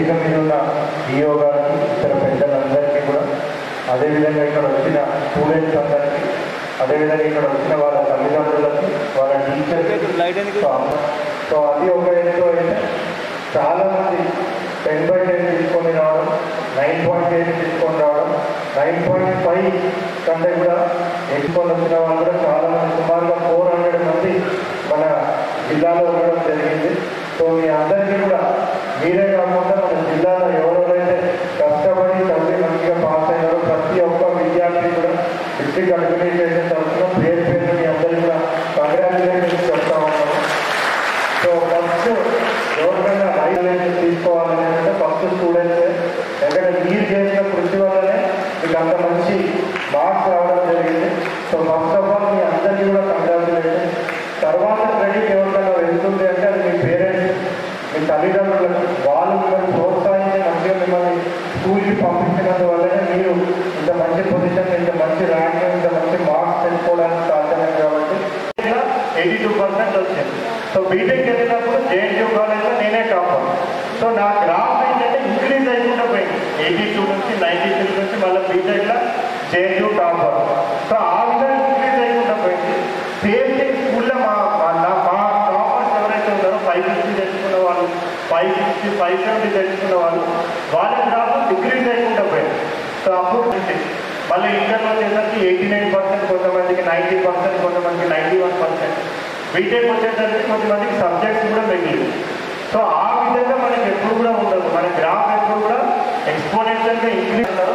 వేదిక మీద ఉన్న ఈఓ గారికి ఇతర పెద్దలందరికీ కూడా, అదేవిధంగా ఇక్కడ వచ్చిన స్టూడెంట్స్ అందరికీ, అదేవిధంగా ఇక్కడ వచ్చిన వాళ్ళ తల్లిదండ్రులకి, వాళ్ళ టీచర్స్. సో అది ఒక ఎత్తు అయితే చాలామంది 10/10 తీసుకొని రావడం, 9.8 తీసుకొని రావడం, 9.5 కంటే కూడా ఎక్కువ వచ్చిన వాళ్ళు కూడా చాలామంది, సుమారుగా 400 మంది మన జిల్లాలో ఉండడం జరిగింది. సో మీ అందరికీ కూడా మీరే కాకుండా మన జిల్లాలో ఎవరెవరైతే కష్టపడి చదివి మంచిగా పాస్ అయ్యారో ప్రతి ఒక్క విద్యార్థి కూడా డిస్ట్రిక్ట్ అడ్మినిస్ట్రేషన్ తరఫున పేరు పేరు మీ అందరికీ కూడా కంగ్రాచులేషన్స్ చెప్తా ఉన్నాము. సో ఫస్ట్ ఎవరికైనా రైట్ తీసుకోవాలని అంటే ఫస్ట్ స్టూడెంట్సే, ఎందుకంటే మీరు చేసిన కృషి వల్లనే మీకు అంత మంచి మార్క్స్ రావడం జరిగింది. సో ఫస్ట్ ఆఫ్ ఆల్ మీ అందరికీ కూడా కంగ్రాచులేషన్. తర్వాత క్రెడిట్ ఎవరికైనా వెళ్తుంది అంటే అది మీ పేరెంట్స్, మీ తల్లిదండ్రులకు. వాళ్ళు మిమ్మల్ని ప్రోత్సహించి మంచిగా మిమ్మల్ని స్కూల్కి పంపించినందువల్లనే మీరు ఇంత మంచి పొజిషన్, ఇంత మంచి ర్యాంక్, ఇంత మంచి మార్క్స్ తెచ్చుకోవడానికి సాధ్యమైంది. కాబట్టి 82% వచ్చింది. సో బీటెక్ వెళ్ళినప్పుడు జేఎన్టీయూ కాలేజ్లో నేనే టాపర్. సో నా గ్రాఫ్ ఏంటంటే ఇంక్రీజ్ అయికుండా పోయింది. 82 నుంచి 96 నుంచి మళ్ళీ బీటెక్లో జేఎన్టీయూ టాపర్. సో ఆ విధంగా ఇంక్రీజ్ అయికుండా పోయింది. సేమ్ థింగ్ స్కూల్లో మా టాపర్స్ ఎవరైతే ఉన్నారో 550 తెచ్చుకున్న వాళ్ళు, 560, 570 తెచ్చుకున్న వాళ్ళు, వాళ్ళ గ్రాఫ్ డిక్రీజ్ అయికుండా పోయింది. సో అప్పుడు మళ్ళీ ఇంటర్లో వచ్చేసరికి 89%, కొంతమందికి 90%, కొంతమందికి 91%. బీటెక్ వచ్చేసరికి కొంతమందికి సబ్జెక్ట్స్ కూడా మిగిలింది. సో ఆ విధంగా మనకి ఎప్పుడు కూడా ఉండదు, మన గ్రాఫ్ ఎప్పుడు కూడా ఎక్స్పోనెన్షియల్గా ఇంక్రీజ్ ఉంటారు.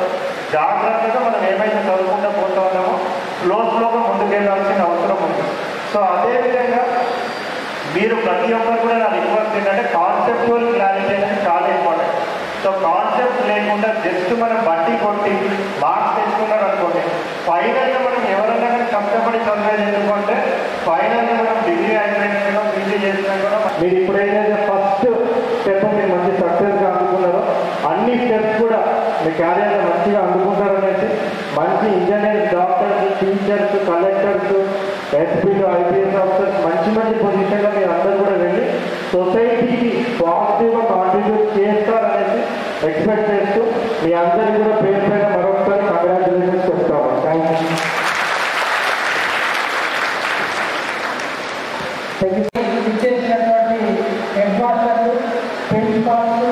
జాగ్రత్తగా మనం ఏమైతే చదువుకుంటూ పోతా ఉన్నామో స్లోగా ముందుకెళ్ళాల్సిన అవసరం ఉంది. సో అదేవిధంగా మీరు ప్రతి ఒక్కరు కూడా నా రిక్వెస్ట్ ఏంటంటే కాన్సెప్చువల్ క్లారిటీ అనేది చాలా ఇంపార్టెంట్. సో కాన్సెప్ట్ లేకుండా జస్ట్ మనం బట్టి కొట్టి మార్క్స్ తెచ్చుకున్నారు అనుకోండి, ఫైనల్గా మనం ఎవరైనా కానీ కష్టపడి చదివేది ఎందుకంటే ఫైనల్గా మనం డిగ్రీ అయిపోయినా పీజీ చేసినా కూడా మీరు ఇప్పుడు ఏదైతే ఫస్ట్ స్టెప్ మీరు మంచి సక్సెస్గా అందుకున్నారో అన్ని స్టెప్స్ కూడా మీ క్యారియర్లో మంచిగా అందుకుంటారనేసి మంచి ఇంజనీర్స్, డాక్టర్స్, టీచర్స్, కలెక్టర్స్, ఎస్పీలు, ఐపీఎస్ ఆఫీసర్స్ మంచి పొజిషన్లో మీరు అందరూ కూడా వెళ్ళి సొసైటీకి పాజిటివ్గా కాంట్రిబ్యూట్ చేస్తారనేసి ఎక్స్పెక్ట్ చేస్తూ మీ అందరికీ కూడా పేరు పైన మరొకసారి కంగ్రాచులేషన్స్ చెప్తాము. Thank you. ఇచ్చేసినటువంటి హెడ్ మాస్టర్లు, ప్రిన్సిపాల్లు,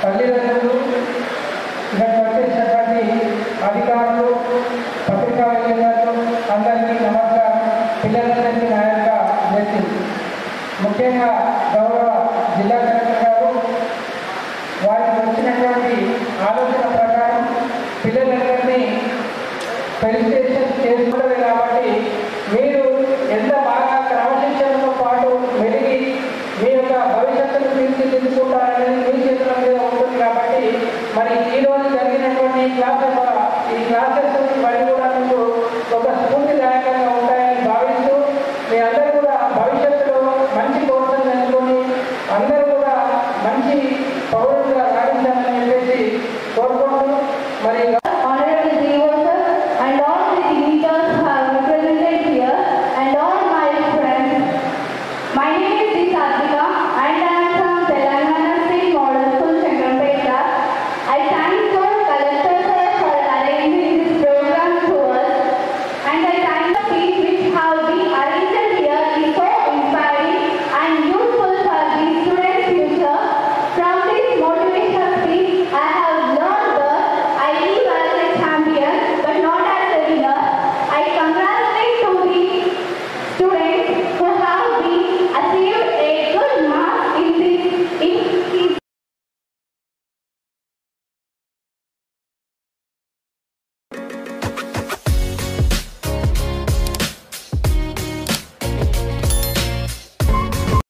తల్లిదండ్రులు, ఇక్కడికి వచ్చేసినటువంటి అధికారులు, పత్రికా విలేకరులు అందరికీ నమస్కారం. పిల్లలందరికీ నా యొక్క బ్లెస్సింగ్. ముఖ్యంగా గౌరవ జిల్లా కలెక్టర్ గారు వారికి వచ్చినటువంటి ఆలోచన ప్రకారం పిల్లలందరినీ ఫెలిసిటేషన్ చేసుకుంటారు. కాబట్టి మీరు ఎంత బాగా క్రమశిక్షణతో పాటు మెలిగి మీ యొక్క భవిష్యత్తును తీర్చిదిద్దుకుంటారనేది మీ చేతుల మీద ఉంటుంది. కాబట్టి మరి ఈరోజు జరిగినటువంటి ఈ క్లాసెస్ బట్టి కూడా మీకు ఒక స్ఫూర్తిదాయకంగా ఉంటాయని భావిస్తూ మీ అందరూ కూడా భవిష్యత్తులో మంచి కోర్సులు నేర్చుకొని అందరూ కూడా మంచి పౌరులుగా సాధించాలని చెప్పేసి కోరుకుంటూ మరి